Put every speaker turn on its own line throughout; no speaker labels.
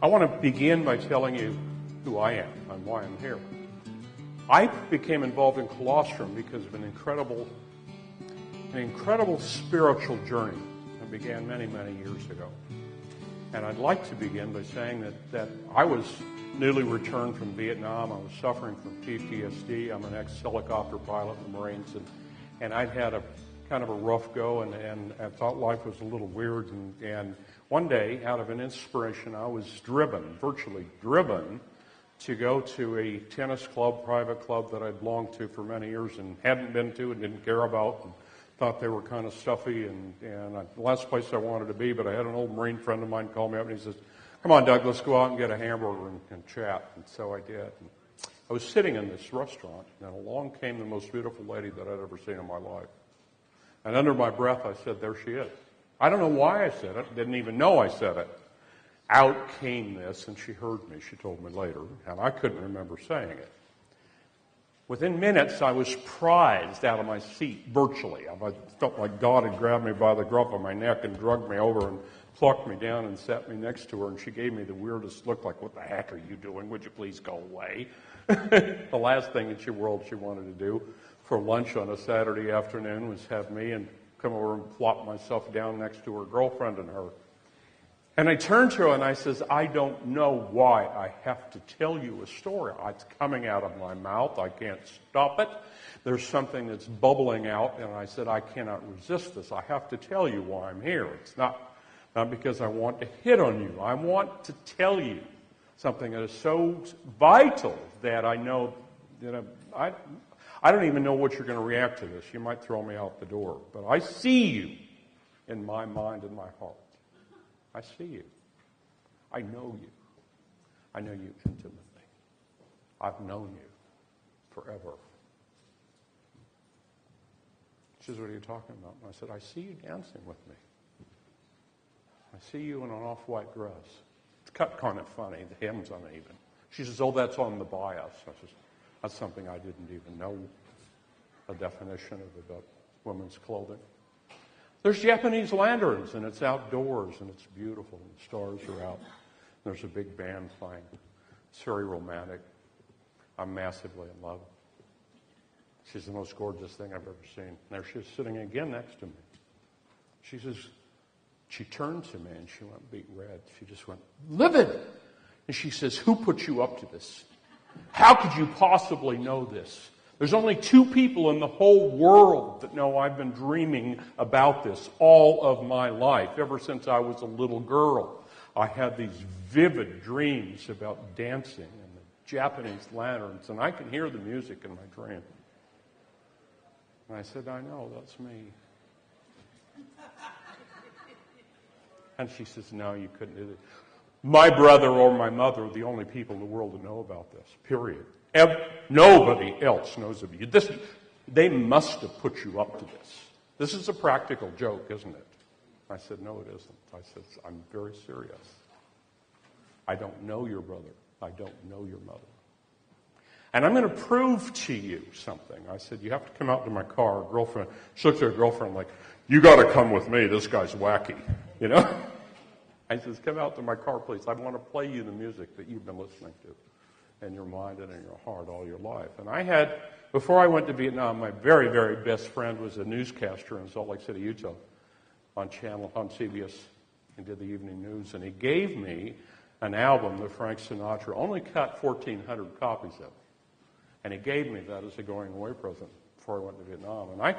I want to begin by telling you who I am and why I'm here. I became involved in Colostrum because of an incredible spiritual journey that began many, many years ago. And I'd like to begin by saying that I was newly returned from Vietnam. I was suffering from PTSD. I'm an ex-helicopter pilot in the Marines, and I'd had a kind of a rough go, and I thought life was a little weird. And one day, out of an inspiration, I was virtually driven, to go to a tennis club, private club that I'd belonged to for many years and hadn't been to and didn't care about, and thought they were kind of stuffy, and the last place I wanted to be. But I had an old Marine friend of mine call me up, and he says, "Come on, Doug, let's go out and get a hamburger and chat." And so I did. And I was sitting in this restaurant, and along came the most beautiful lady that I'd ever seen in my life. And under my breath, I said, "There she is." I don't know why I said it. Didn't even know I said it. Out came this, and she heard me. She told me later, and I couldn't remember saying it. Within minutes, I was prized out of my seat, virtually. I felt like God had grabbed me by the scruff of my neck and drugged me over and plucked me down and sat me next to her, and she gave me the weirdest look, like, "What the heck are you doing? Would you please go away?" The last thing in the world she wanted to do for lunch on a Saturday afternoon was have me and come over and plop myself down next to her girlfriend and her. And I turned to her and I says, "I don't know why I have to tell you a story. It's coming out of my mouth. I can't stop it. There's something that's bubbling out." And I said, "I cannot resist this. I have to tell you why I'm here. It's not because I want to hit on you. I want to tell you something that is so vital that I know, I don't even know what you're going to react to this. You might throw me out the door. But I see you in my mind and my heart. I see you. I know you. I know you intimately. I've known you forever." She says, "What are you talking about?" And I said, "I see you dancing with me. I see you in an off-white dress. It's cut kind of funny. The hem's uneven." She says, "Oh, that's on the bias." I says, "That's something I didn't even know, a definition of about women's clothing." There's Japanese lanterns, and it's outdoors, and it's beautiful, and the stars are out. There's a big band playing. It's very romantic. I'm massively in love. She's the most gorgeous thing I've ever seen. There she is sitting again next to me. She says, she turned to me, and she went beet red. She just went, "Livid!" And she says, "Who put you up to this? How could you possibly know this? There's only two people in the whole world that know I've been dreaming about this all of my life. Ever since I was a little girl, I had these vivid dreams about dancing and the Japanese lanterns, and I can hear the music in my dream." And I said, "I know, that's me." And she says, "No, you couldn't do it. My brother or my mother are the only people in the world who know about this, period. Nobody else knows of you. They must have put you up to this. This is a practical joke, isn't it?" I said, "No, it isn't." I said, "I'm very serious. I don't know your brother. I don't know your mother. And I'm going to prove to you something." I said, "You have to come out to my car." She looked at her girlfriend like, "You got to come with me. This guy's wacky, I says, "Come out to my car, please. I want to play you the music that you've been listening to in your mind and in your heart all your life." And before I went to Vietnam, my very, very best friend was a newscaster in Salt Lake City, Utah, on CBS, and did the evening news. And he gave me an album that Frank Sinatra only cut 1,400 copies of. And he gave me that as a going-away present before I went to Vietnam. And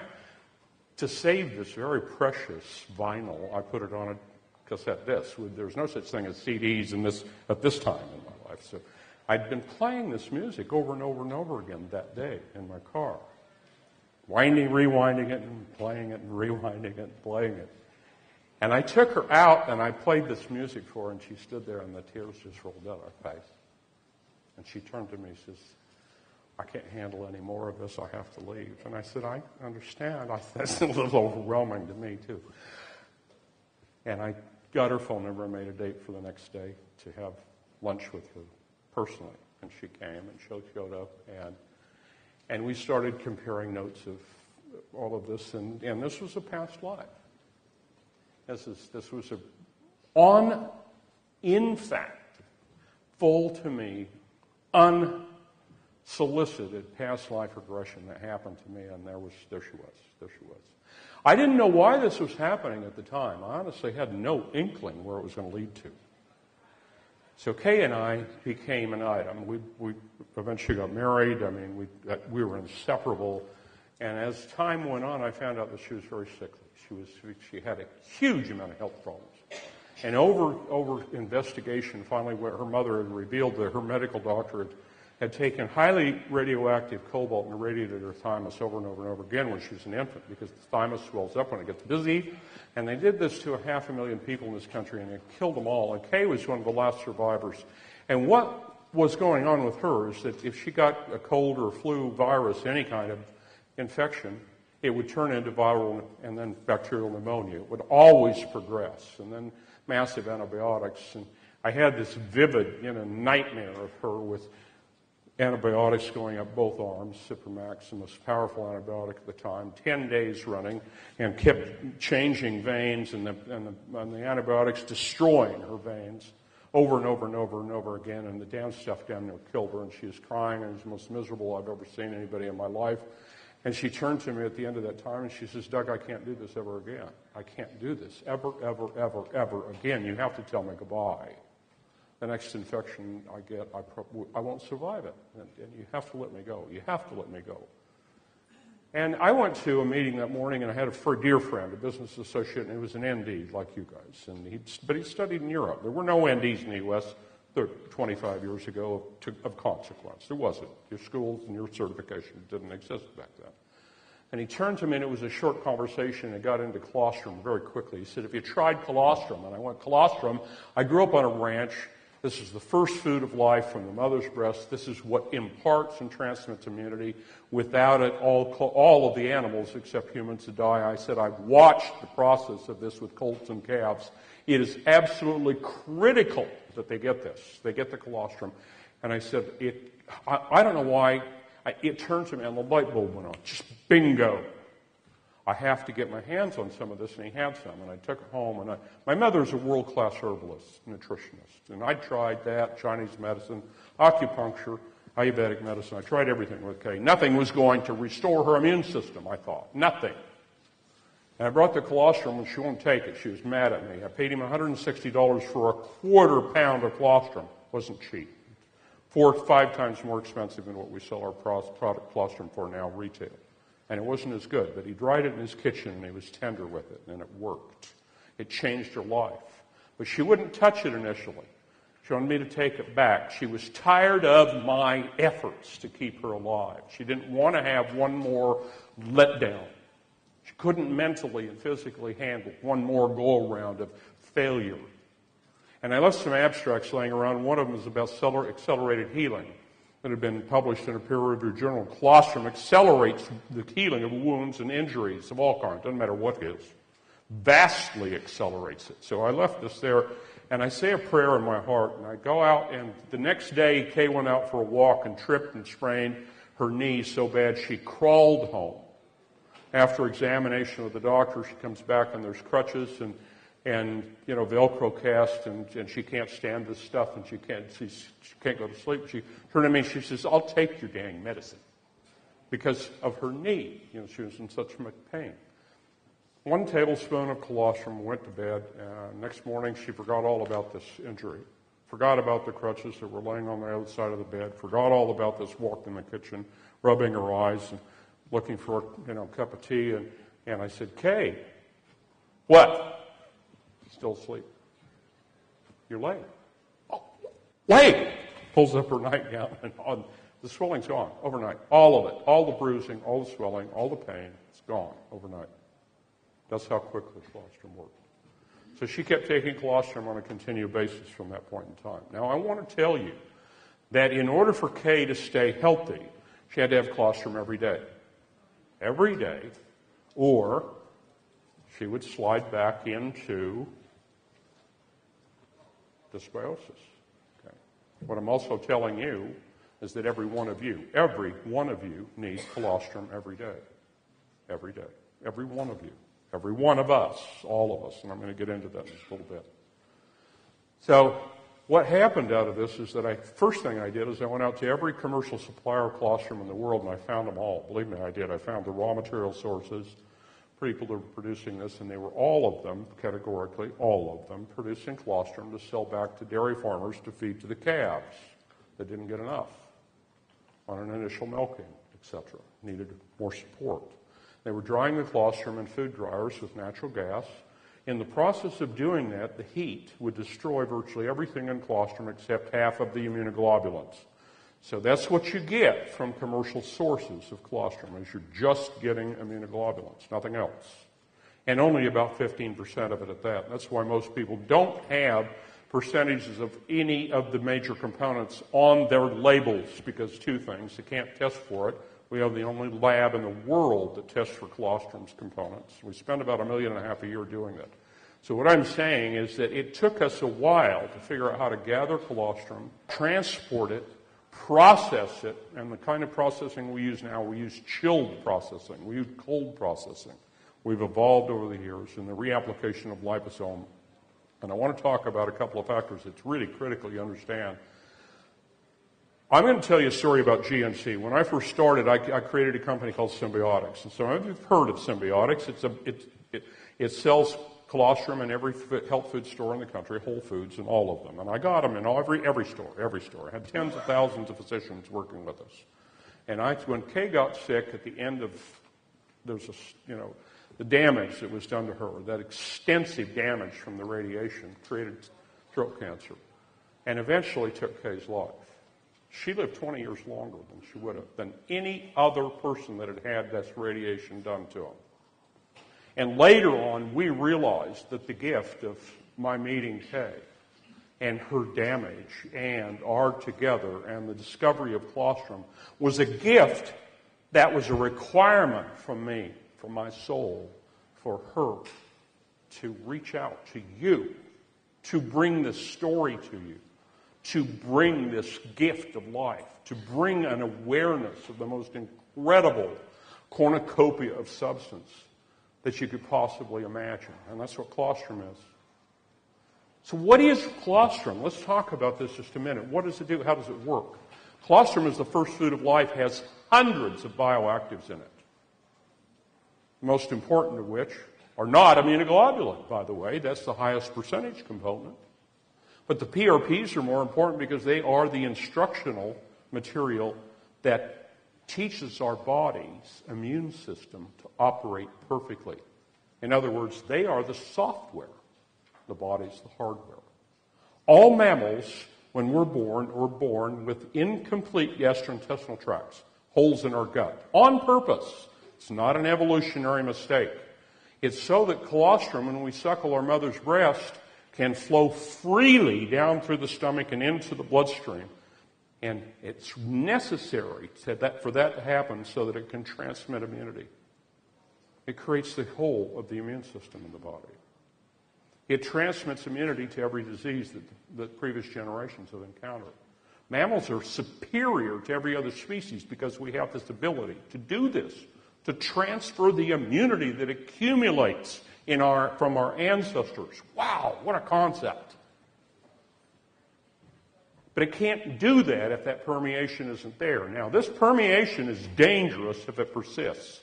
to save this very precious vinyl, I put it on a cassette disc. There's no such thing as CDs at this time in my life. So I'd been playing this music over and over and over again that day in my car. Rewinding it, and playing it, and rewinding it, and playing it. And I took her out, and I played this music for her, and she stood there, and the tears just rolled down her face. And she turned to me and says, "I can't handle any more of this. I have to leave." And I said, "I understand. That's a little overwhelming to me, too." And I got her phone number and made a date for the next day to have lunch with her personally. And she came, and she showed up, and we started comparing notes of all of this, and this was a past life. In fact, full to me, unsolicited past life regression that happened to me, and there she was. I didn't know why this was happening at the time. I honestly had no inkling where it was going to lead to. So Kay and I became an item. We eventually got married. I mean, we were inseparable. And as time went on, I found out that she was very sickly. She had a huge amount of health problems. And over investigation, finally, where her mother had revealed that her medical doctor had taken highly radioactive cobalt and irradiated her thymus over and over and over again when she was an infant, because the thymus swells up when it gets busy. And they did this to 500,000 people in this country, and they killed them all. And Kay was one of the last survivors. And what was going on with her is that if she got a cold or a flu virus, any kind of infection, it would turn into viral and then bacterial pneumonia. It would always progress, and then massive antibiotics. And I had this vivid, nightmare of her with antibiotics going up both arms, Cipromax, the most powerful antibiotic at the time, 10 days running, and kept changing veins, and the antibiotics destroying her veins over and over and over and over again, and the damn stuff down there killed her, and she was crying, and it was the most miserable I've ever seen anybody in my life. And she turned to me at the end of that time, and she says, "Doug, I can't do this ever again. I can't do this ever, ever, ever, ever again. You have to tell me goodbye. The next infection I get, I won't survive it. And you have to let me go. You have to let me go." And I went to a meeting that morning, and I had a dear friend, a business associate, and he was an ND like you guys. But he studied in Europe. There were no NDs in the U.S. 25 years ago of consequence. There wasn't. Your schools and your certification didn't exist back then. And he turned to me, and it was a short conversation, and got into colostrum very quickly. He said, "Have you tried colostrum?" And I went, "Colostrum? I grew up on a ranch. This is the first food of life from the mother's breast. This is what imparts and transmits immunity. Without it, all of the animals except humans would die." I said, "I've watched the process of this with colts and calves. It is absolutely critical that they get this. They get the colostrum." And I said, I don't know why. It turned to me, and the light bulb went on. Just bingo. I have to get my hands on some of this, and he had some. And I took it home, and my mother's a world-class herbalist, nutritionist. And I tried that, Chinese medicine, acupuncture, Ayurvedic medicine. I tried everything with Kay. Nothing was going to restore her immune system, I thought. Nothing. And I brought the colostrum, and she won't take it. She was mad at me. I paid him $160 for a quarter pound of colostrum. Wasn't cheap. 4 to 5 times more expensive than what we sell our product colostrum for now retail. And it wasn't as good, but he dried it in his kitchen, and he was tender with it, and it worked. It changed her life. But she wouldn't touch it initially. She wanted me to take it back. She was tired of my efforts to keep her alive. She didn't want to have one more letdown. She couldn't mentally and physically handle one more go-around of failure. And I left some abstracts laying around. One of them is about accelerated healing that had been published in a peer-reviewed journal. Colostrum accelerates the healing of wounds and injuries of all kinds, doesn't matter what it is. Vastly accelerates it. So I left this there, and I say a prayer in my heart, and I go out, and the next day, Kay went out for a walk and tripped and sprained her knee so bad she crawled home. After examination with the doctor, she comes back, and there's crutches and Velcro cast, and she can't stand this stuff, and she can't go to sleep. She turned to me and she says, "I'll take your dang medicine," because of her knee. She was in such much pain. 1 tablespoon of colostrum, went to bed. Next morning, she forgot all about this injury, forgot about the crutches that were laying on the other side of the bed, forgot all about this walk in the kitchen, rubbing her eyes and looking for a cup of tea. And I said, "Kay, what?" Still asleep. "You're late." "Oh, late!" Pulls up her nightgown, and the swelling's gone overnight. All of it. All the bruising, all the swelling, all the pain. It's gone overnight. That's how quickly colostrum worked. So she kept taking colostrum on a continued basis from that point in time. Now, I want to tell you that in order for Kay to stay healthy, she had to have colostrum every day. Every day, or she would slide back into dysbiosis. Okay. What I'm also telling you is that every one of you needs colostrum every day. Every day. Every one of you. Every one of us. All of us. And I'm going to get into that in just a little bit. So What happened out of this is that first thing I did is I went out to every commercial supplier of colostrum in the world, and I found them all. Believe me, I did. I found the raw material sources, people that were producing this, and they were all of them, categorically, all of them, producing colostrum to sell back to dairy farmers to feed to the calves that didn't get enough on an initial milking, etc. Needed more support. They were drying the colostrum in food dryers with natural gas. In the process of doing that, the heat would destroy virtually everything in colostrum except half of the immunoglobulins. So that's what you get from commercial sources of colostrum, is you're just getting immunoglobulins, nothing else. And only about 15% of it at that. That's why most people don't have percentages of any of the major components on their labels, because two things: they can't test for it. We have the only lab in the world that tests for colostrum's components. We spend about $1.5 million a year doing that. So what I'm saying is that it took us a while to figure out how to gather colostrum, transport it, process it, and the kind of processing we use now, we use chilled processing. We use cold processing. We've evolved over the years in the reapplication of liposome. And I want to talk about a couple of factors that's really critical you understand. I'm going to tell you a story about GNC. When I first started, I created a company called Symbiotics. And so you've heard of Symbiotics. It sells colostrum in every health food store in the country, Whole Foods and all of them. And I got them in every store. I had tens of thousands of physicians working with us. And when Kay got sick at the end of, the damage that was done to her, that extensive damage from the radiation created throat cancer and eventually took Kay's life. She lived 20 years longer than she would have, than any other person that had this radiation done to them. And later on, we realized that the gift of my meeting Kay and her damage and our together and the discovery of colostrum was a gift that was a requirement from me, from my soul, for her to reach out to you, to bring this story to you, to bring this gift of life, to bring an awareness of the most incredible cornucopia of substance that you could possibly imagine. And that's what colostrum is. So what is colostrum? Let's talk about this just a minute. What does it do? How does it work? Colostrum is the first food of life, has hundreds of bioactives in it. Most important of which are not immunoglobulin, by the way. That's the highest percentage component. But the PRPs are more important because they are the instructional material that teaches our body's immune system to operate perfectly. In other words, they are the software. The body's the hardware. All mammals, when we're born, are born with incomplete gastrointestinal tracts, holes in our gut, on purpose. It's not an evolutionary mistake. It's so that colostrum, when we suckle our mother's breast, can flow freely down through the stomach and into the bloodstream. And it's necessary for that to happen so that it can transmit immunity. It creates the whole of the immune system in the body. It transmits immunity to every disease that previous generations have encountered. Mammals are superior to every other species because we have this ability to do this, to transfer the immunity that accumulates from our ancestors. Wow, what a concept. But it can't do that if that permeation isn't there. Now, this permeation is dangerous if it persists.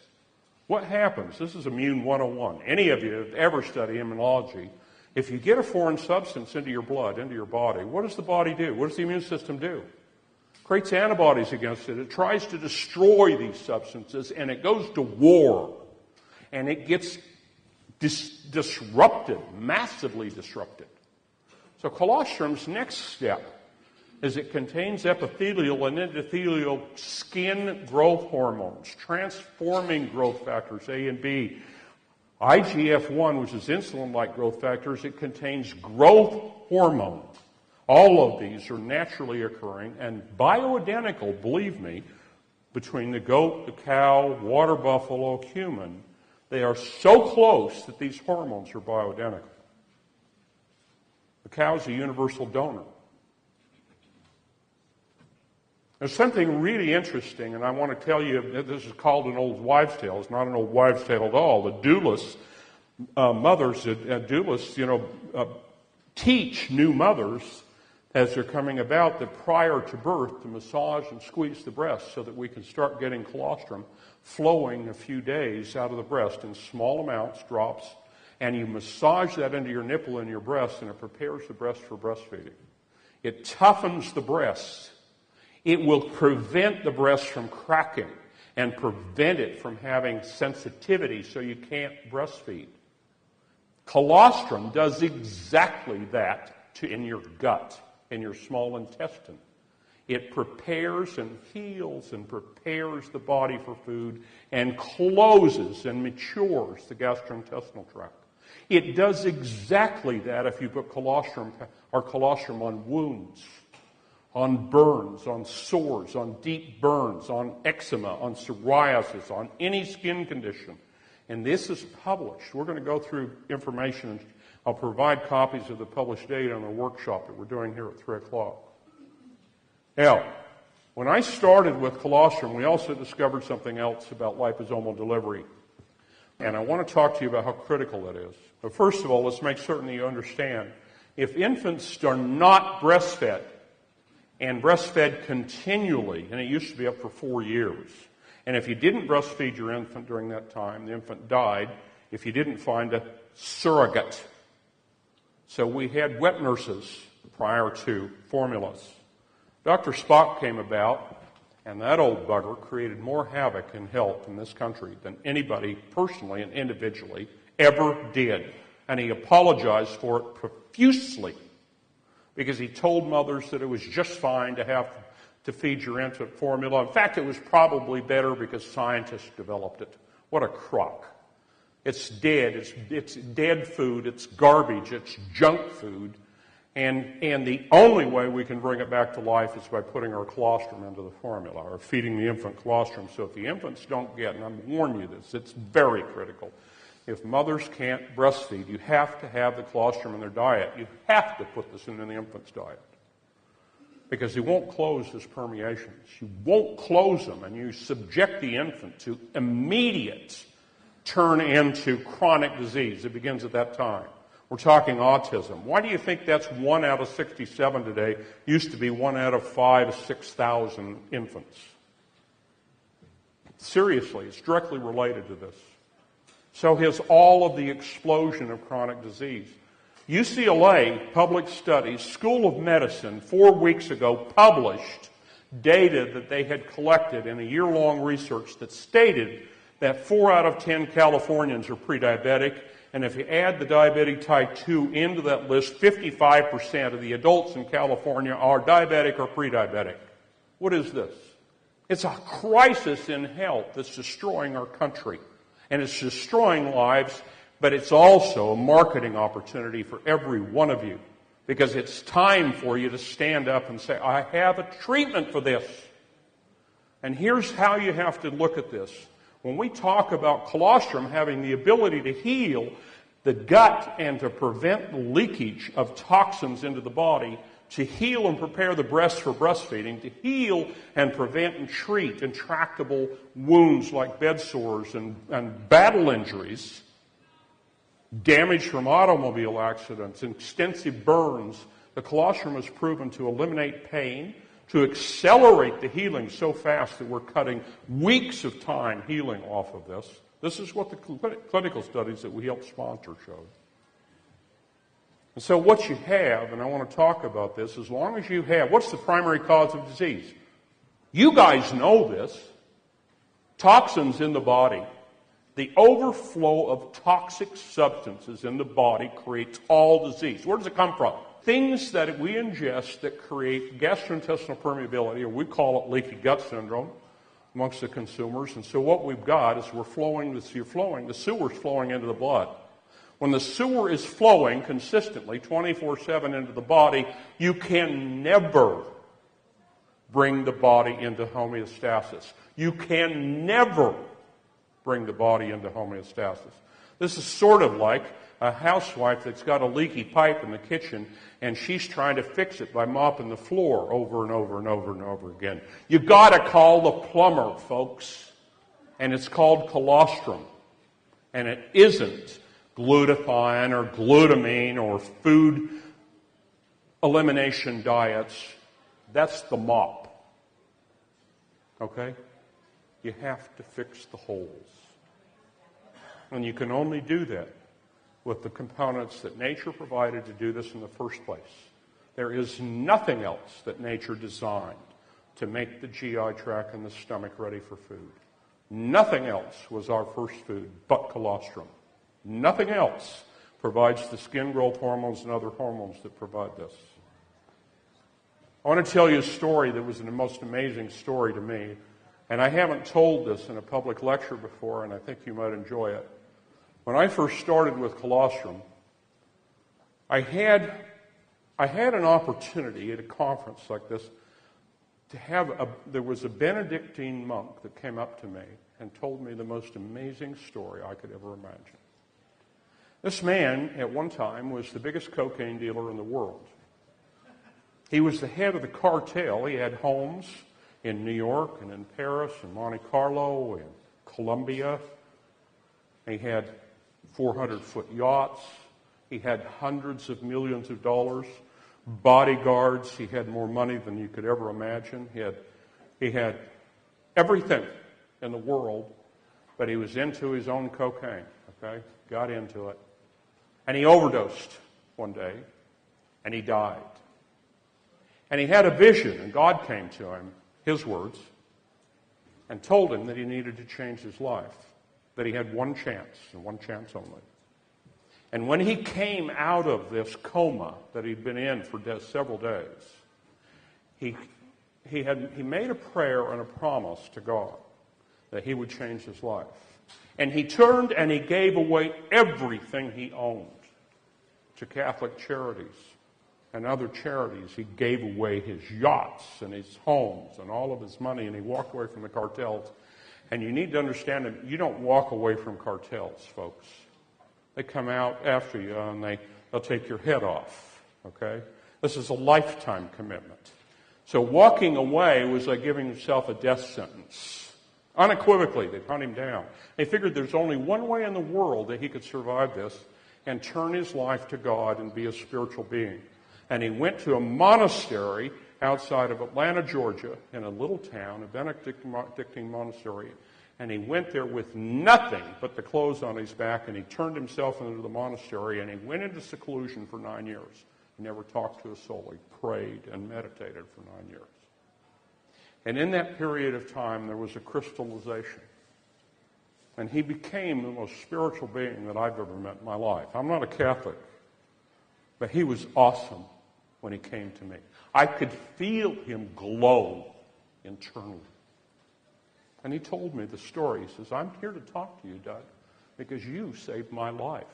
What happens? This is Immune 101. Any of you have ever studied immunology, if you get a foreign substance into your blood, into your body, what does the body do? What does the immune system do? It creates antibodies against it. It tries to destroy these substances, and it goes to war. And it gets disrupted, massively disrupted. So colostrum's next step is it contains epithelial and endothelial skin growth hormones, transforming growth factors A and B. IGF-1, which is insulin-like growth factors, it contains growth hormone. All of these are naturally occurring and bioidentical, believe me, between the goat, the cow, water buffalo, human. They are so close that these hormones are bioidentical. The cow's a universal donor. There's something really interesting, and I want to tell you, this is called an old wives' tale. It's not an old wives' tale at all. The doulas, mothers, doulas, teach new mothers as they're coming about that prior to birth to massage and squeeze the breast so that we can start getting colostrum flowing a few days out of the breast in small amounts, drops, and you massage that into your nipple and your breast, and it prepares the breast for breastfeeding. It toughens the breast. It will prevent the breast from cracking and prevent it from having sensitivity so you can't breastfeed. Colostrum does exactly that in your gut, in your small intestine. It prepares and heals and prepares the body for food and closes and matures the gastrointestinal tract. It does exactly that if you put colostrum on wounds, on burns, on sores, on deep burns, on eczema, on psoriasis, on any skin condition. And this is published. We're going to go through information, and I'll provide copies of the published data on the workshop that we're doing here at 3 o'clock. Now, when I started with colostrum, we also discovered something else about liposomal delivery. And I want to talk to you about how critical that is. But first of all, let's make certain that you understand. If infants are not breastfed, and breastfed continually, and it used to be up for 4 years, and if you didn't breastfeed your infant during that time, the infant died if you didn't find a surrogate. So we had wet nurses prior to formulas. Dr. Spock came about, and that old bugger created more havoc in health in this country than anybody personally and individually ever did. And he apologized for it profusely because he told mothers that it was just fine to have to feed your infant formula. In fact, it was probably better because scientists developed it. What a crock. It's dead. It's dead food. It's garbage. It's junk food. And the only way we can bring it back to life is by putting our colostrum into the formula or feeding the infant colostrum. So if the infants don't get, and I'm warning you this, it's very critical. If mothers can't breastfeed, you have to have the colostrum in their diet. You have to put this in the infant's diet because he won't close his permeations. You won't close them, and you subject the infant to immediate turn into chronic disease. It begins at that time. We're talking autism. Why do you think that's 1 out of 67 today? Used to be 1 out of 5 to 6,000 infants. Seriously, it's directly related to this. So has all of the explosion of chronic disease. UCLA Public Studies School of Medicine 4 weeks ago published data that they had collected in a year-long research that stated that 4 out of 10 Californians are pre-diabetic. And if you add the diabetic type 2 into that list, 55% of the adults in California are diabetic or pre-diabetic. What is this? It's a crisis in health that's destroying our country. And it's destroying lives, but it's also a marketing opportunity for every one of you. Because it's time for you to stand up and say, I have a treatment for this. And here's how you have to look at this. When we talk about colostrum having the ability to heal the gut and to prevent leakage of toxins into the body, to heal and prepare the breast for breastfeeding, to heal and prevent and treat intractable wounds like bed sores and battle injuries, damage from automobile accidents, extensive burns, the colostrum is proven to eliminate pain, to accelerate the healing so fast that we're cutting weeks of time healing off of this. This is what the clinical studies that we helped sponsor showed. And so what you have, and I want to talk about this, as long as you have, what's the primary cause of disease? You guys know this. Toxins in the body. The overflow of toxic substances in the body creates all disease. Where does it come from? Things that we ingest that create gastrointestinal permeability, or we call it leaky gut syndrome, amongst the consumers. And so what we've got is the sewer's flowing into the blood. When the sewer is flowing consistently 24/7 into the body, you can never bring the body into homeostasis. You can never bring the body into homeostasis. This is sort of like a housewife that's got a leaky pipe in the kitchen and she's trying to fix it by mopping the floor over and over and over and over again. You've got to call the plumber, folks. And it's called colostrum. And it isn't glutathione or glutamine or food elimination diets, that's the mop. Okay? You have to fix the holes. And you can only do that with the components that nature provided to do this in the first place. There is nothing else that nature designed to make the GI tract and the stomach ready for food. Nothing else was our first food but colostrum. Nothing else provides the skin growth hormones and other hormones that provide this. I want to tell you a story that was the most amazing story to me, and I haven't told this in a public lecture before, and I think you might enjoy it. When I first started with colostrum, I had an opportunity at a conference like this to there was a Benedictine monk that came up to me and told me the most amazing story I could ever imagine. This man, at one time, was the biggest cocaine dealer in the world. He was the head of the cartel. He had homes in New York and in Paris and Monte Carlo and Colombia. He had 400-foot yachts. He had hundreds of millions of dollars. Bodyguards. He had more money than you could ever imagine. He had everything in the world, but he was into his own cocaine, okay? Got into it. And he overdosed one day, and he died. And he had a vision, and God came to him, his words, and told him that he needed to change his life, that he had one chance, and one chance only. And when he came out of this coma that he'd been in for several days, he made a prayer and a promise to God that he would change his life. And he turned and he gave away everything he owned to Catholic charities and other charities. He gave away his yachts and his homes and all of his money, and he walked away from the cartels. And you need to understand that you don't walk away from cartels, folks. They come out after you and they'll take your head off, okay? This is a lifetime commitment. So walking away was like giving himself a death sentence. Unequivocally, they'd hunt him down. They figured there's only one way in the world that he could survive this and turn his life to God and be a spiritual being. And he went to a monastery outside of Atlanta, Georgia, in a little town, a Benedictine monastery. And he went there with nothing but the clothes on his back, and he turned himself into the monastery, and he went into seclusion for 9 years. He never talked to a soul. He prayed and meditated for 9 years. And in that period of time, there was a crystallization. And he became the most spiritual being that I've ever met in my life. I'm not a Catholic, but he was awesome when he came to me. I could feel him glow internally. And he told me the story. He says, I'm here to talk to you, Doug, because you saved my life.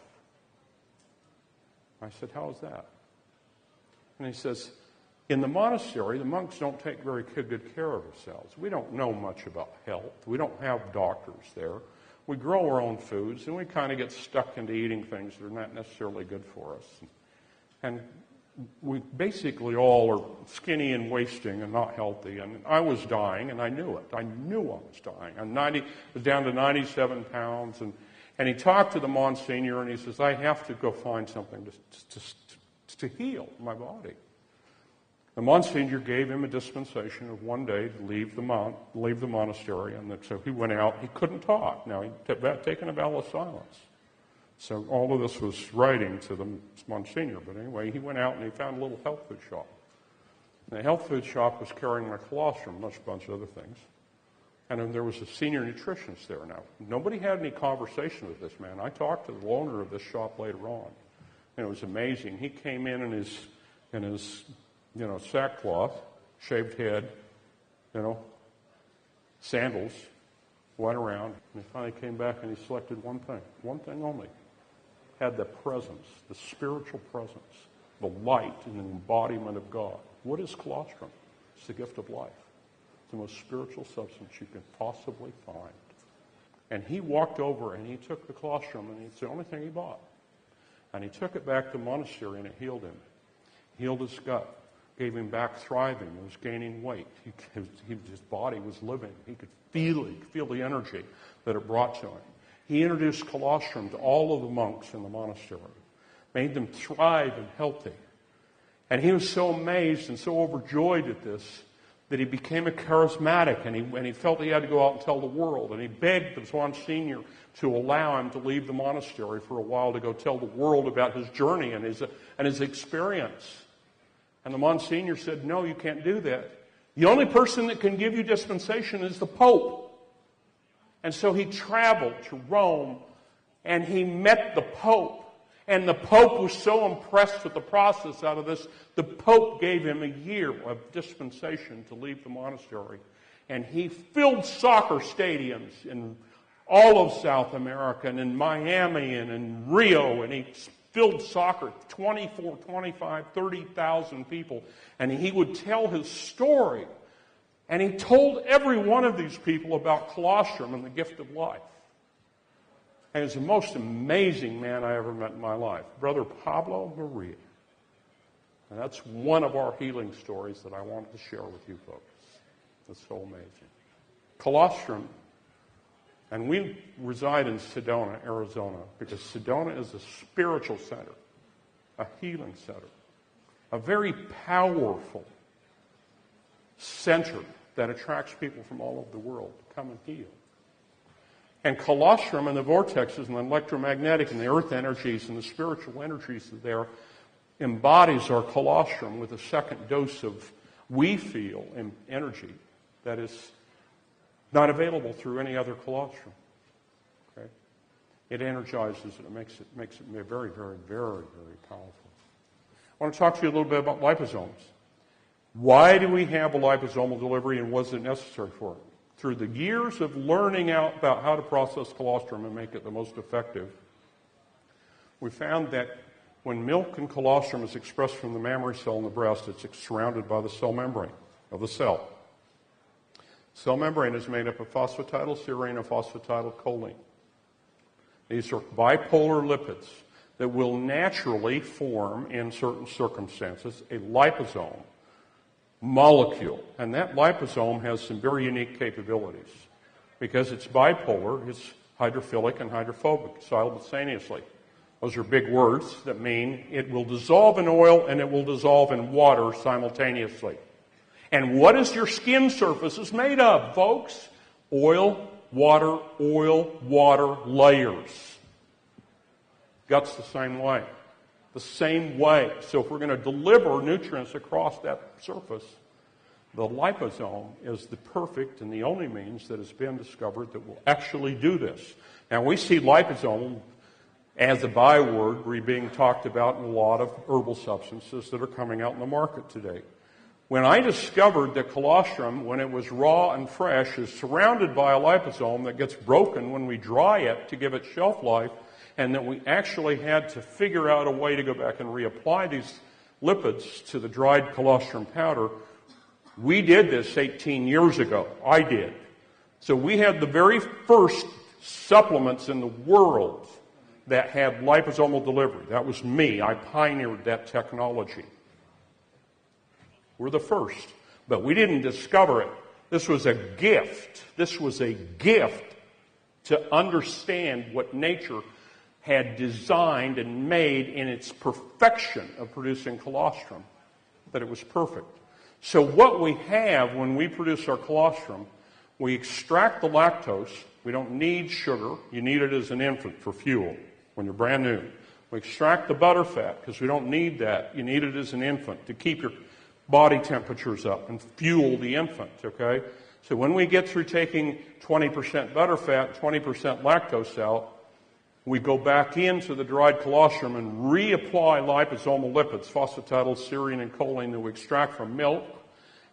I said, how is that? And he says, in the monastery, the monks don't take very good care of themselves. We don't know much about health. We don't have doctors there. We grow our own foods, and we kind of get stuck into eating things that are not necessarily good for us. And we basically all are skinny and wasting and not healthy. And I was dying, and I knew it. I knew I was dying. I was down to 97 pounds. And he talked to the Monsignor, and he says, I have to go find something to heal my body. The Monsignor gave him a dispensation of one day to leave the monastery. And so he went out. He couldn't talk. Now, he'd taken a vow of silence. So all of this was writing to the Monsignor. But anyway, he went out and he found a little health food shop. And the health food shop was carrying my colostrum, a bunch of other things. And then there was a senior nutritionist there. Now, nobody had any conversation with this man. I talked to the owner of this shop later on. And it was amazing. He came in his sackcloth, shaved head, sandals, went around, and he finally came back and he selected one thing only. Had the presence, the spiritual presence, the light and the embodiment of God. What is colostrum? It's the gift of life. It's the most spiritual substance you can possibly find. And he walked over and he took the colostrum, and it's the only thing he bought. And he took it back to the monastery and it healed him. Healed his gut. Gave him back thriving. He was gaining weight. His body was living. He could feel the energy that it brought to him. He introduced colostrum to all of the monks in the monastery, made them thrive and healthy. And he was so amazed and so overjoyed at this that he became a charismatic, and he felt he had to go out and tell the world. And he begged the Monsignor to allow him to leave the monastery for a while to go tell the world about his journey and his experience. And the Monsignor said, no, you can't do that. The only person that can give you dispensation is the Pope. And so he traveled to Rome, and he met the Pope. And the Pope was so impressed with the process out of this, the Pope gave him a year of dispensation to leave the monastery. And he filled soccer stadiums in all of South America, and in Miami, and in Rio, and he filled soccer, 24, 25, 30,000 people. And he would tell his story. And he told every one of these people about colostrum and the gift of life. And he was the most amazing man I ever met in my life. Brother Pablo Maria. And that's one of our healing stories that I wanted to share with you folks. It's so amazing. Colostrum, and we reside in Sedona, Arizona, because Sedona is a spiritual center, a healing center, a very powerful center that attracts people from all over the world to come and heal. And colostrum and the vortexes and the electromagnetic and the earth energies and the spiritual energies there embodies our colostrum with a second dose of we feel energy that is not available through any other colostrum. Okay? It energizes it. It makes it very, very, very, very powerful. I want to talk to you a little bit about liposomes. Why do we have a liposomal delivery, and was it necessary for it? Through the years of learning out about how to process colostrum and make it the most effective, we found that when milk and colostrum is expressed from the mammary cell in the breast, it's surrounded by the cell membrane of the cell. Cell membrane is made up of phosphatidylserine and phosphatidylcholine. These are bipolar lipids that will naturally form, in certain circumstances, a liposome molecule. And that liposome has some very unique capabilities. Because it's bipolar, it's hydrophilic and hydrophobic simultaneously. Those are big words that mean it will dissolve in oil and it will dissolve in water simultaneously. And what is your skin surface made of, folks? Oil, water, layers. Gut's the same way. The same way. So if we're going to deliver nutrients across that surface, the liposome is the perfect and the only means that has been discovered that will actually do this. Now we see liposome as a byword being talked about in a lot of herbal substances that are coming out in the market today. When I discovered that colostrum, when it was raw and fresh, is surrounded by a liposome that gets broken when we dry it to give it shelf life, and that we actually had to figure out a way to go back and reapply these lipids to the dried colostrum powder, we did this 18 years ago. I did. So we had the very first supplements in the world that had liposomal delivery. That was me. I pioneered that technology. We're the first. But we didn't discover it. This was a gift. This was a gift to understand what nature had designed and made in its perfection of producing colostrum, that it was perfect. So what we have when we produce our colostrum, we extract the lactose. We don't need sugar. You need it as an infant for fuel when you're brand new. We extract the butterfat because we don't need that. You need it as an infant to keep your body temperatures up and fuel the infant, okay? So when we get through taking 20% butterfat, 20% lactose out, we go back into the dried colostrum and reapply liposomal lipids, phosphatidylserine and choline, that we extract from milk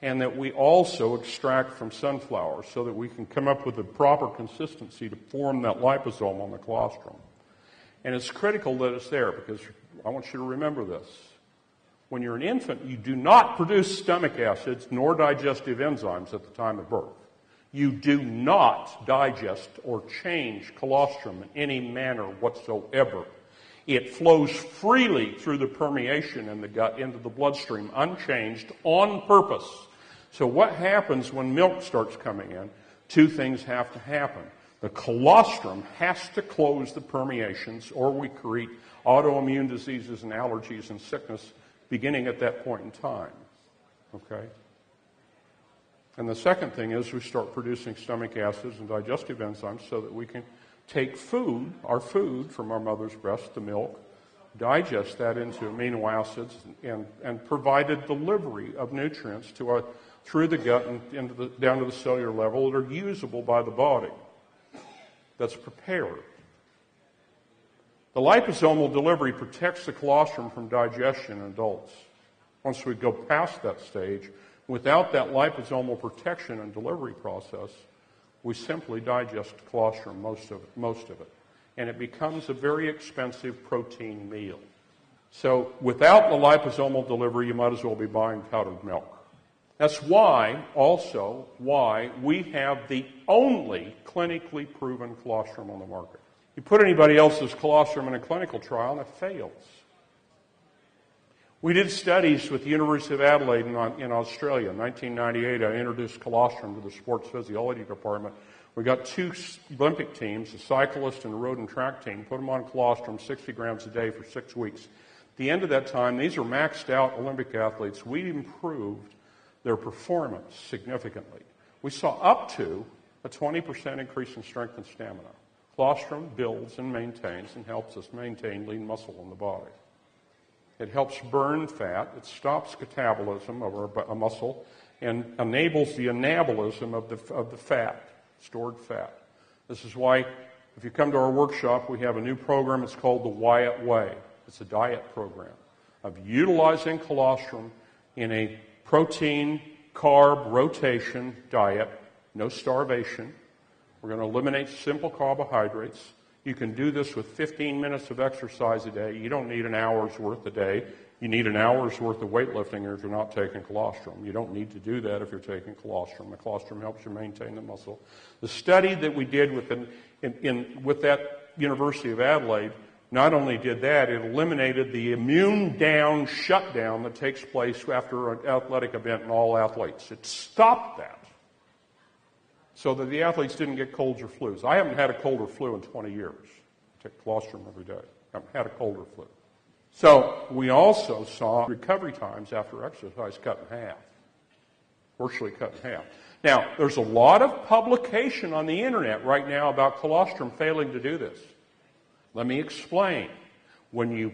and that we also extract from sunflowers so that we can come up with the proper consistency to form that liposome on the colostrum. And it's critical that it's there because I want you to remember this. When you're an infant, you do not produce stomach acids nor digestive enzymes at the time of birth. You do not digest or change colostrum in any manner whatsoever. It flows freely through the permeation in the gut into the bloodstream, unchanged, on purpose. So what happens when milk starts coming in? Two things have to happen. The colostrum has to close the permeations, or we create autoimmune diseases and allergies and sickness beginning at that point in time. Okay? And the second thing is we start producing stomach acids and digestive enzymes so that we can take food, our food from our mother's breast, the milk, digest that into amino acids and provide a delivery of nutrients through the gut and down to the cellular level that are usable by the body. That's prepared. The liposomal delivery protects the colostrum from digestion in adults. Once we go past that stage, without that liposomal protection and delivery process, we simply digest colostrum, most of it. And it becomes a very expensive protein meal. So without the liposomal delivery, you might as well be buying powdered milk. That's why we have the only clinically proven colostrum on the market. You put anybody else's colostrum in a clinical trial and it fails. We did studies with the University of Adelaide in Australia. In 1998, I introduced colostrum to the sports physiology department. We got 2 Olympic teams, a cyclist and a road and track team, put them on colostrum 60 grams a day for 6 weeks. At the end of that time, these are maxed out Olympic athletes. We improved their performance significantly. We saw up to a 20% increase in strength and stamina. Colostrum builds and maintains and helps us maintain lean muscle in the body. It helps burn fat. It stops catabolism of a muscle and enables the anabolism of the fat, stored fat. This is why, if you come to our workshop, we have a new program. It's called the Wyatt Way. It's a diet program of utilizing colostrum in a protein, carb, rotation diet, no starvation. We're going to eliminate simple carbohydrates. You can do this with 15 minutes of exercise a day. You don't need an hour's worth a day. You need an hour's worth of weightlifting if you're not taking colostrum. You don't need to do that if you're taking colostrum. The colostrum helps you maintain the muscle. The study that we did with that University of Adelaide not only did that, it eliminated the immune down shutdown that takes place after an athletic event in all athletes. It stopped that so that the athletes didn't get colds or flus. I haven't had a cold or flu in 20 years. I take colostrum every day. I haven't had a cold or flu. So we also saw recovery times after exercise cut in half, virtually cut in half. Now, there's a lot of publication on the internet right now about colostrum failing to do this. Let me explain. When you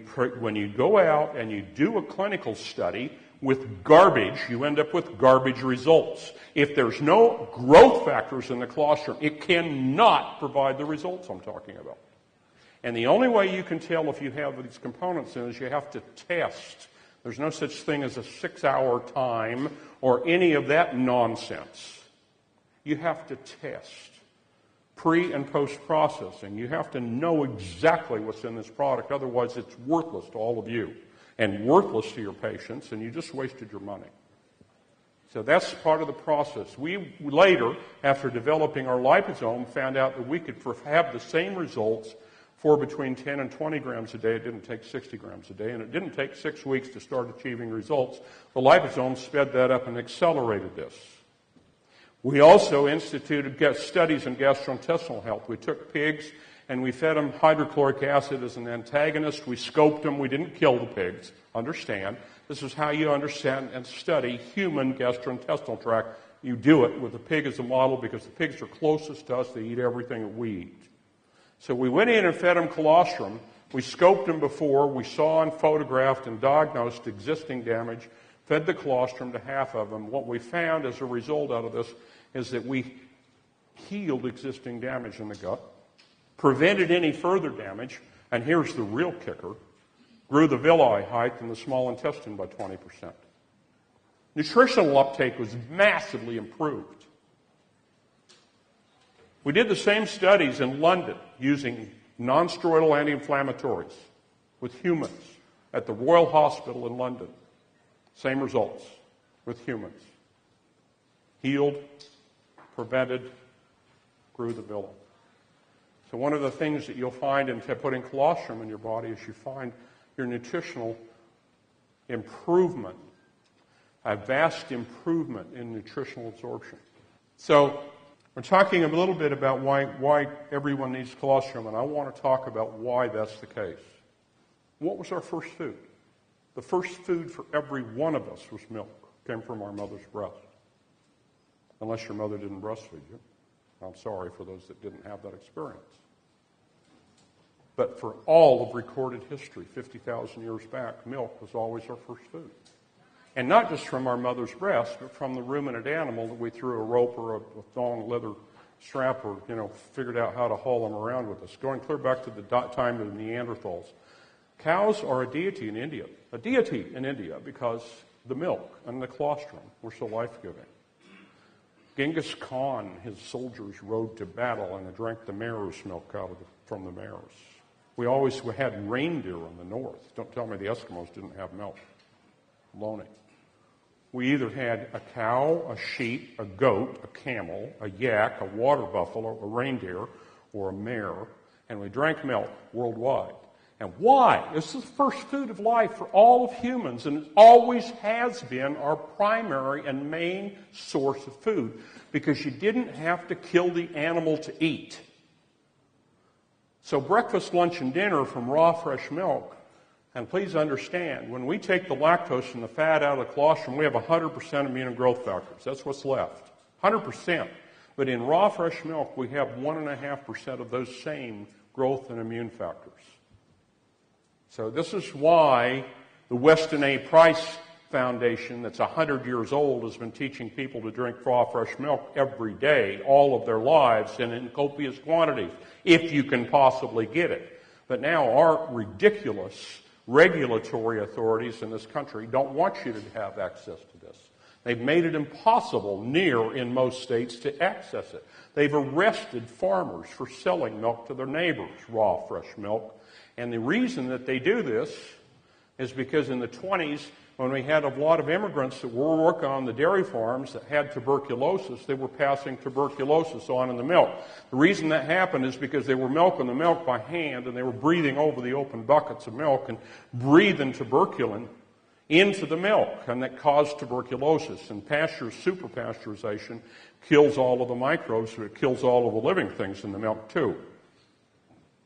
go out and you do a clinical study with garbage, you end up with garbage results. If there's no growth factors in the colostrum, it cannot provide the results I'm talking about. And the only way you can tell if you have these components in is you have to test. There's no such thing as a 6-hour time or any of that nonsense. You have to test. Pre- and post-processing. You have to know exactly what's in this product. Otherwise, it's worthless to all of you and worthless to your patients, and you just wasted your money. So that's part of the process. We later, after developing our liposome, found out that we could have the same results for between 10 and 20 grams a day. It didn't take 60 grams a day, and it didn't take 6 weeks to start achieving results. The liposome sped that up and accelerated this. We also instituted studies in gastrointestinal health. We took pigs and we fed them hydrochloric acid as an antagonist. We scoped them. We didn't kill the pigs. Understand. This is how you understand and study human gastrointestinal tract. You do it with the pig as a model because the pigs are closest to us. They eat everything that we eat. So we went in and fed them colostrum. We scoped them before. We saw and photographed and diagnosed existing damage, fed the colostrum to half of them. What we found as a result out of this is that we healed existing damage in the gut, prevented any further damage, and here's the real kicker, grew the villi height in the small intestine by 20%. Nutritional uptake was massively improved. We did the same studies in London using non-steroidal anti-inflammatories with humans at the Royal Hospital in London. Same results with humans. Healed, prevented, grew the villi. So one of the things that you'll find in putting colostrum in your body is you find your nutritional improvement, a vast improvement in nutritional absorption. So we're talking a little bit about why everyone needs colostrum, and I want to talk about why that's the case. What was our first food? The first food for every one of us was milk. Came from our mother's breast. Unless your mother didn't breastfeed you. I'm sorry for those that didn't have that experience. But for all of recorded history, 50,000 years back, milk was always our first food. And not just from our mother's breast, but from the ruminant animal that we threw a rope or a thong leather strap or, figured out how to haul them around with us. Going clear back to the time of the Neanderthals. Cows are a deity in India. A deity in India because the milk and the colostrum were so life-giving. Genghis Khan, his soldiers rode to battle and drank the mare's milk from the mares. We always had reindeer in the north. Don't tell me the Eskimos didn't have milk. Baloney. We either had a cow, a sheep, a goat, a camel, a yak, a water buffalo, a reindeer, or a mare, and we drank milk worldwide. And why? This is the first food of life for all of humans, and it always has been our primary and main source of food, because you didn't have to kill the animal to eat. So breakfast, lunch, and dinner from raw, fresh milk. And please understand, when we take the lactose and the fat out of the colostrum, we have 100% immune and growth factors. That's what's left. 100%. But in raw, fresh milk, we have 1.5% of those same growth and immune factors. So this is why the Weston A. Price Foundation, that's 100 years old, has been teaching people to drink raw, fresh milk every day, all of their lives, and in copious quantities, if you can possibly get it. But now our ridiculous regulatory authorities in this country don't want you to have access to this. They've made it impossible in most states to access it. They've arrested farmers for selling milk to their neighbors, raw, fresh milk. And the reason that they do this is because in the 20s, when we had a lot of immigrants that were working on the dairy farms that had tuberculosis, they were passing tuberculosis on in the milk. The reason that happened is because they were milking the milk by hand, and they were breathing over the open buckets of milk and breathing tuberculin into the milk, and that caused tuberculosis. And super pasteurization kills all of the microbes, but it kills all of the living things in the milk too.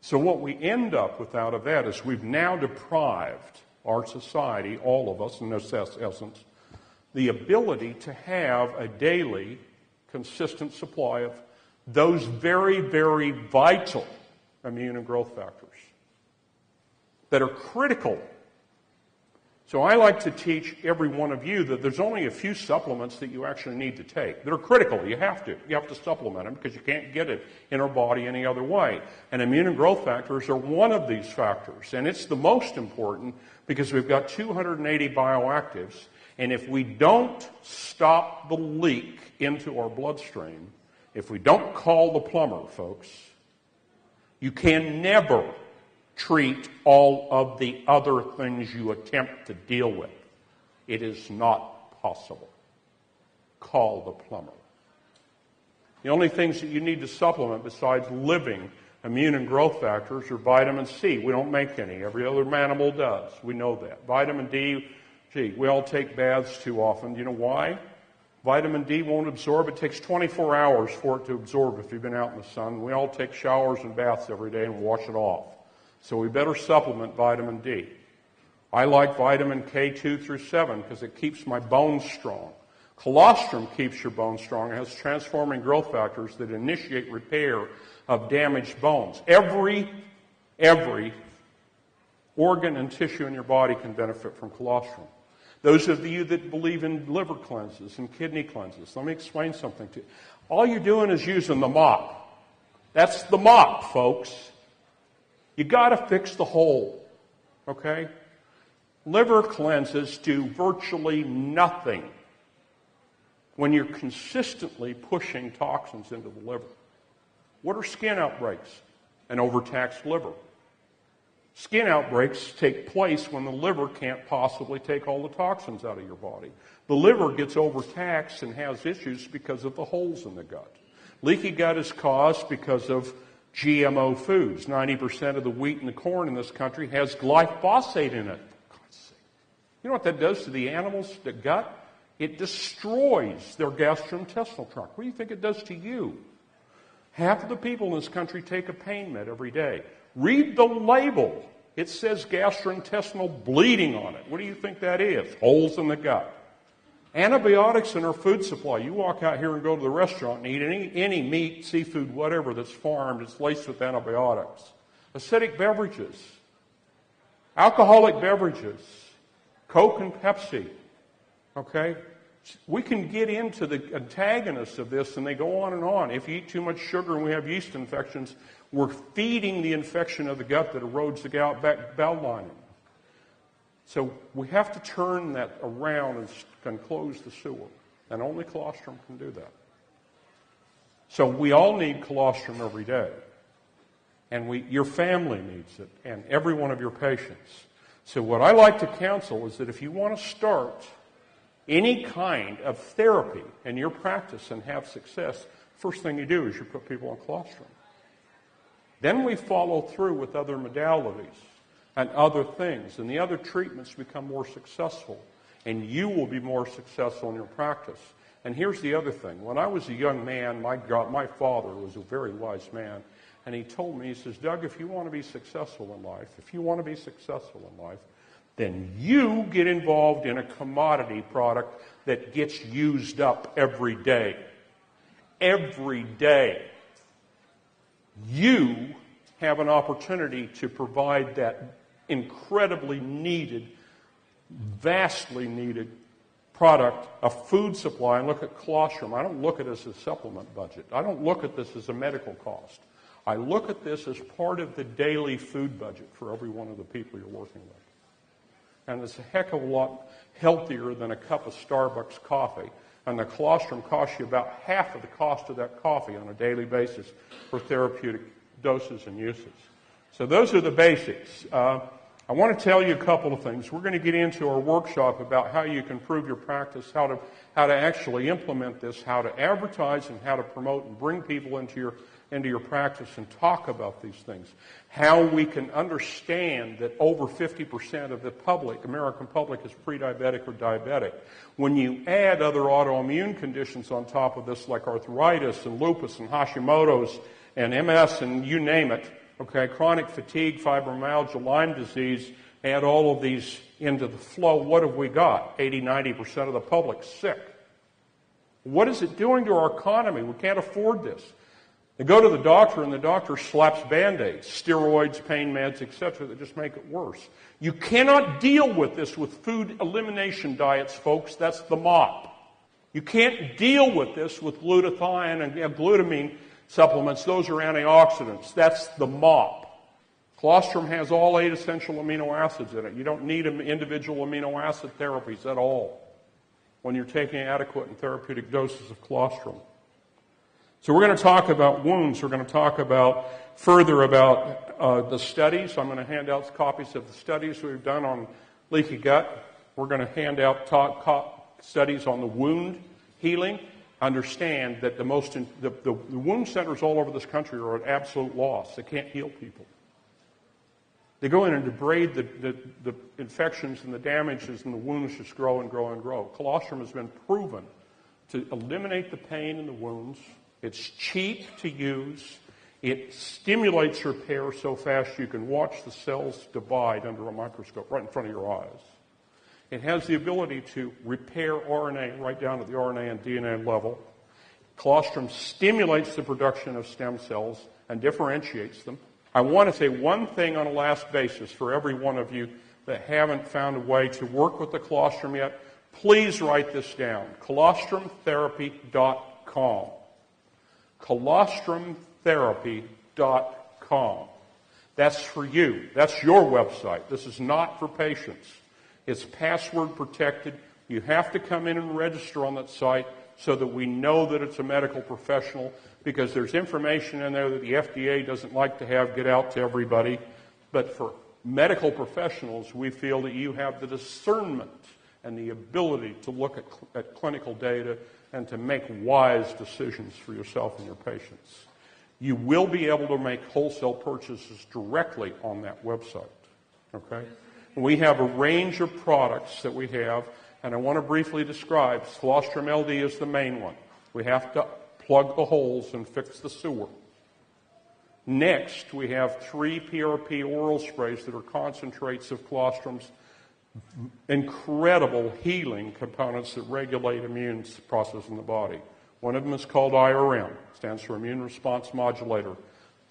So what we end up with out of that is we've now deprived our society, all of us in this essence, the ability to have a daily, consistent supply of those very, very vital immune and growth factors that are critical. So I like to teach every one of you that there's only a few supplements that you actually need to take. They're critical. You have to supplement them because you can't get it in our body any other way. And immune and growth factors are one of these factors. And it's the most important because we've got 280 bioactives. And if we don't stop the leak into our bloodstream, if we don't call the plumber, folks, you can never treat all of the other things you attempt to deal with. It is not possible. Call the plumber. The only things that you need to supplement besides living immune and growth factors are vitamin C. We don't make any. Every other animal does. We know that. Vitamin D, we all take baths too often. Do you know why? Vitamin D won't absorb. It takes 24 hours for it to absorb if you've been out in the sun. We all take showers and baths every day and wash it off. So we better supplement vitamin D. I like vitamin K2 through 7 because it keeps my bones strong. Colostrum keeps your bones strong. It has transforming growth factors that initiate repair of damaged bones. Every organ and tissue in your body can benefit from colostrum. Those of you that believe in liver cleanses and kidney cleanses, let me explain something to you. All you're doing is using the mop. That's the mop, folks. You got to fix the hole, okay? Liver cleanses do virtually nothing when you're consistently pushing toxins into the liver. What are skin outbreaks? An overtaxed liver. Skin outbreaks take place when the liver can't possibly take all the toxins out of your body. The liver gets overtaxed and has issues because of the holes in the gut. Leaky gut is caused because of GMO foods. 90% of the wheat and the corn in this country has glyphosate in it. For God's sake. You know what that does to the animals, the gut? It destroys their gastrointestinal tract. What do you think it does to you? Half of the people in this country take a pain med every day. Read the label It says gastrointestinal bleeding on it. What do you think that is? Holes in the gut. Antibiotics in our food supply. You walk out here and go to the restaurant and eat any meat, seafood, whatever that's farmed, it's laced with antibiotics. Acidic beverages. Alcoholic beverages. Coke and Pepsi. Okay? We can get into the antagonists of this, and they go on and on. If you eat too much sugar and we have yeast infections, we're feeding the infection of the gut that erodes the bowel lining. So we have to turn that around and close the sewer. And only colostrum can do that. So we all need colostrum every day. And your family needs it, and every one of your patients. So what I like to counsel is that if you want to start any kind of therapy in your practice and have success, first thing you do is you put people on colostrum. Then we follow through with other modalities and other things, and the other treatments become more successful, and you will be more successful in your practice. And here's the other thing. When I was a young man, my father was a very wise man, and he told me, he says, Doug, if you want to be successful in life, then you get involved in a commodity product that gets used up every day. Every day. You have an opportunity to provide that incredibly needed, vastly needed product, a food supply. And look at colostrum. I don't look at this as a supplement budget. I don't look at this as a medical cost. I look at this as part of the daily food budget for every one of the people you're working with. And it's a heck of a lot healthier than a cup of Starbucks coffee. And the colostrum costs you about half of the cost of that coffee on a daily basis for therapeutic doses and uses. So those are the basics. I want to tell you a couple of things. We're going to get into our workshop about how you can improve your practice, how to actually implement this, how to advertise and how to promote and bring people into your practice and talk about these things. How we can understand that over 50% of the American public is pre-diabetic or diabetic. When you add other autoimmune conditions on top of this, like arthritis and lupus and Hashimoto's and MS and you name it, okay, chronic fatigue, fibromyalgia, Lyme disease, add all of these into the flow, what have we got? 80-90% of the public sick. What is it doing to our economy? We can't afford this. They go to the doctor, and the doctor slaps Band-Aids, steroids, pain meds, etc., that just make it worse. You cannot deal with this with food elimination diets, folks. That's the mop. You can't deal with this with glutathione and glutamine supplements. Those are antioxidants. That's the mop. Colostrum has all 8 essential amino acids in it. You don't need individual amino acid therapies at all when you're taking adequate and therapeutic doses of colostrum. So we're going to talk about wounds. We're going to talk further about the studies. I'm going to hand out copies of the studies we've done on leaky gut. We're going to hand out studies on the wound healing. Understand that the wound centers all over this country are at absolute loss. They can't heal people. They go in and debride the infections and the damages, and the wounds just grow and grow and grow. Colostrum has been proven to eliminate the pain in the wounds. It's cheap to use. It stimulates repair so fast you can watch the cells divide under a microscope right in front of your eyes. It has the ability to repair RNA right down to the RNA and DNA level. Colostrum stimulates the production of stem cells and differentiates them. I want to say one thing on a last basis for every one of you that haven't found a way to work with the colostrum yet. Please write this down. colostrumtherapy.com. colostrumtherapy.com. That's for you. That's your website. This is not for patients. It's password protected. You have to come in and register on that site so that we know that it's a medical professional, because there's information in there that the FDA doesn't like to have get out to everybody. But for medical professionals, we feel that you have the discernment and the ability to look at clinical data and to make wise decisions for yourself and your patients. You will be able to make wholesale purchases directly on that website. Okay? We have a range of products that we have, and I want to briefly describe. Colostrum LD is the main one. We have to plug the holes and fix the sewer. Next, we have 3 PRP oral sprays that are concentrates of Colostrum's incredible healing components that regulate immune process in the body. One of them is called IRM, stands for Immune Response Modulator.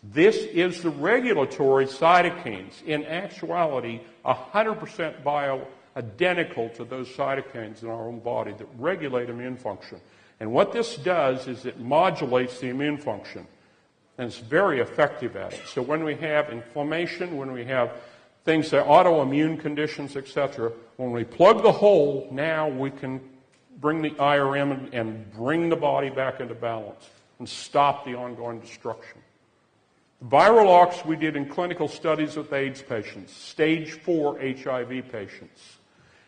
This is the regulatory cytokines. In actuality, 100% bioidentical to those cytokines in our own body that regulate immune function. And what this does is it modulates the immune function. And it's very effective at it. So when we have inflammation, when we have things like autoimmune conditions, etc., when we plug the hole, now we can bring the IRM and bring the body back into balance and stop the ongoing destruction. Viralox we did in clinical studies with AIDS patients, stage 4 HIV patients.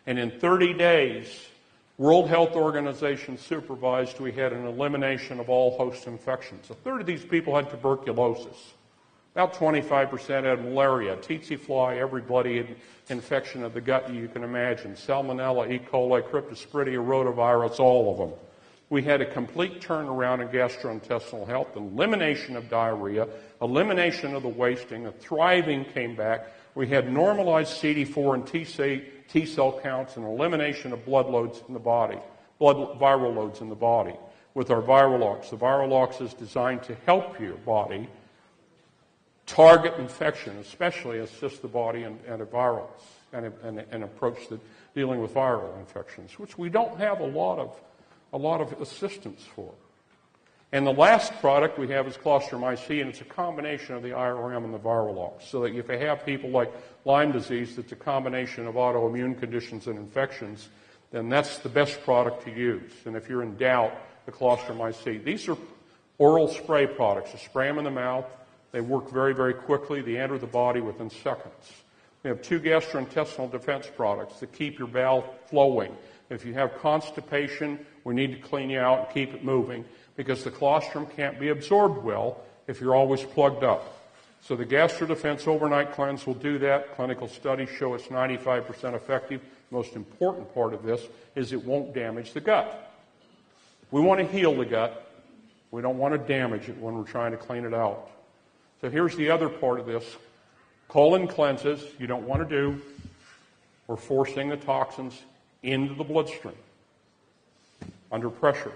And in 30 days, World Health Organization supervised, we had an elimination of all host infections. A third of these people had tuberculosis. About 25% had malaria, tsetse fly, every bloody infection of the gut you can imagine, salmonella, E. coli, cryptosporidia, rotavirus, all of them. We had a complete turnaround in gastrointestinal health, elimination of diarrhea, elimination of the wasting, a thriving came back. We had normalized CD4 and T cell counts and elimination of blood loads in the body, viral loads in the body with our Viralox. The Viralox is designed to help your body target infection, especially assist the body in antivirals and approach the dealing with viral infections, which we don't have a lot of assistance for. And the last product we have is Colostrum IC, and it's a combination of the IRM and the Viralox, so that if you have people like Lyme disease that's a combination of autoimmune conditions and infections, then that's the best product to use. And if you're in doubt, the Colostrum IC. These are oral spray products. You spray them in the mouth. They work very, very quickly. They enter the body within seconds. We have 2 gastrointestinal defense products that keep your bowel flowing. If you have constipation, we need to clean you out and keep it moving, because the colostrum can't be absorbed well if you're always plugged up. So the Gastro Defense Overnight Cleanse will do that. Clinical studies show it's 95% effective. The most important part of this is it won't damage the gut. We want to heal the gut. We don't want to damage it when we're trying to clean it out. So here's the other part of this. Colon cleanses you don't want to do. We're forcing the toxins into the bloodstream under pressure.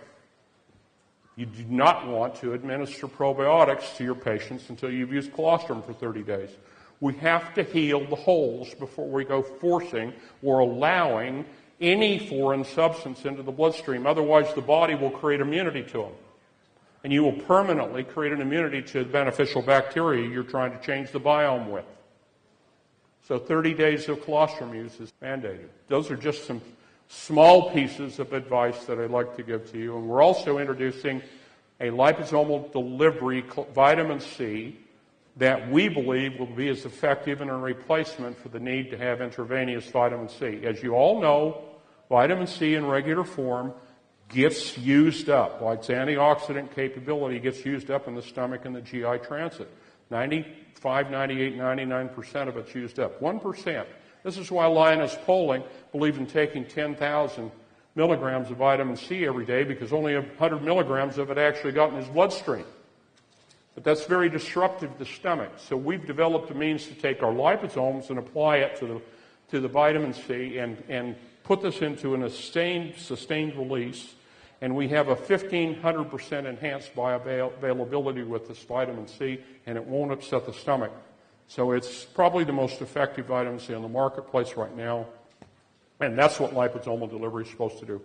You do not want to administer probiotics to your patients until you've used colostrum for 30 days. We have to heal the holes before we go forcing or allowing any foreign substance into the bloodstream. Otherwise, the body will create immunity to them. And you will permanently create an immunity to the beneficial bacteria you're trying to change the biome with. So 30 days of colostrum use is mandated. Those are just some small pieces of advice that I'd like to give to you. And we're also introducing a liposomal delivery vitamin C that we believe will be as effective in a replacement for the need to have intravenous vitamin C. As you all know, vitamin C in regular form gets used up. Like its antioxidant capability gets used up in the stomach and the GI transit. 95, 98, 99% of it's used up. 1%. This is why Linus Pauling believed in taking 10,000 milligrams of vitamin C every day, because only 100 milligrams of it actually got in his bloodstream. But that's very disruptive to the stomach. So we've developed a means to take our liposomes and apply it to the vitamin C and put this into a sustained release. And we have a 1,500% enhanced bioavailability with this vitamin C, and it won't upset the stomach. So it's probably the most effective vitamin C on the marketplace right now. And that's what liposomal delivery is supposed to do.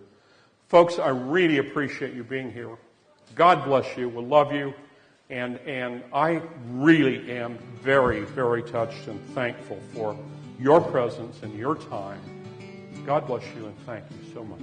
Folks, I really appreciate you being here. God bless you. We love you. And I really am very, very touched and thankful for your presence and your time. God bless you, and thank you so much.